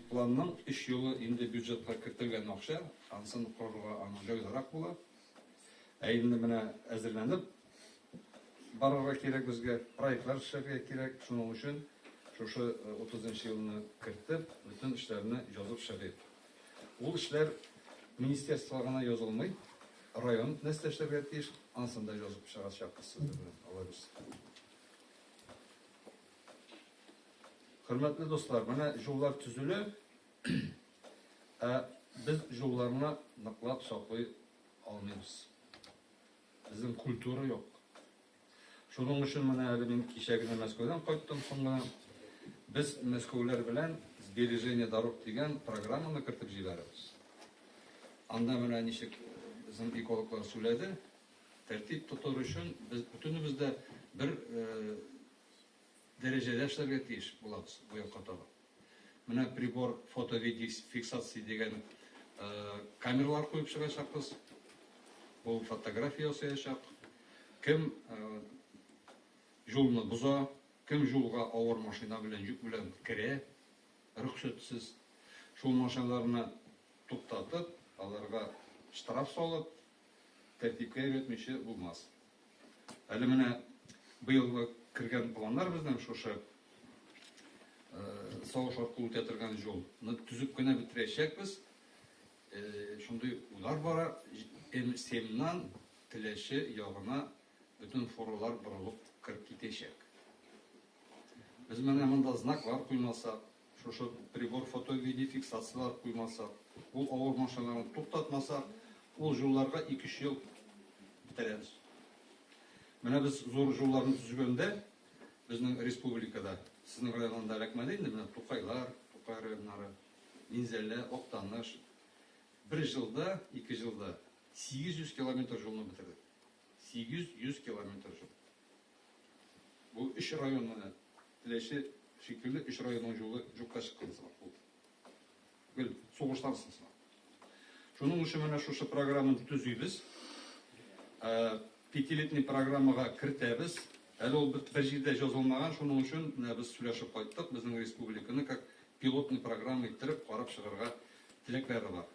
Планның 3 елы инде бюджетка кертелгән акча, ансын корырга аның җайлырак була. Инде менә әзерләнеп барырга кирәк, безгә проектлар эшләргә кирәк. Шуның өчен шушы 30 елны кертеп, бүтән эшләрне язып чыгып. Ул эшләр министерствога гына язылмый, район нәрсәләргә тиеш, ансында язып чыгачакбыз сезгә. Алабыз. Hürmetli dostlar, bana yollar tüzülü, biz yollarına naklap saklay almayız. Bizim kültürü yok. Şunun için bana ben kişegine Moskov'dan qayttım sonra biz Moskovlar bilen сбережение дорог деген программаны кертеп җибәрәбез. Анда менә ничек bizim экологлар сөйләде, тәртип тотар өчен без бүтәнебездә бер дәрәҗәдә эшләргә тиеш булабыз бу якка таба. Менә прибор фото-видеофиксация дигән камералар куеп чыгачакбыз. Бу фотография ясаячак. Кем жолны буза, кем жолга авыр машина белән жүк белән керә, рөхсәтсез шул машиналарны туктатып, аларга штраф салып, тәртипкә өйрәтмичә булмас. Әле менә быелга кергән планнар безнең шушы савыш аркылы үтә торган жолны төзеп кенә бетерәчәкбез. Шундый уйлар бара. Семнан Теләче ягына бүтән форалар борылып киреп китәчәк. Без менә монда знаклар куймасак, шушы прибор фото-видеофиксациялар куймасак, ул авыр машиналарны туктатмасак, ул жолларга 2-3 ел бетерәбез. Менә без зур жолларны төзегәндә, безнең республикада, сезнең районда эләкмәде инде, менә Тукайлар, Тукай районнары, Минзәллә, Актаныш, 1 җылда, 2 җылда 800 километр жолны бетердек. 800 километр жол. Бу 3 районны Теләче шикелле 3 районның жолы юкка чыккан булды. Гел сугыштарсыз. Шуның өчен менә шушы программаны төзибез. 5-летний программага кертәбез. Әле ул бер җирдә язылмаган, шуның өчен без сөйләшеп кайттык, безнең республиканы как пилотный программа иттереп карап чыгарга теләкләре бар.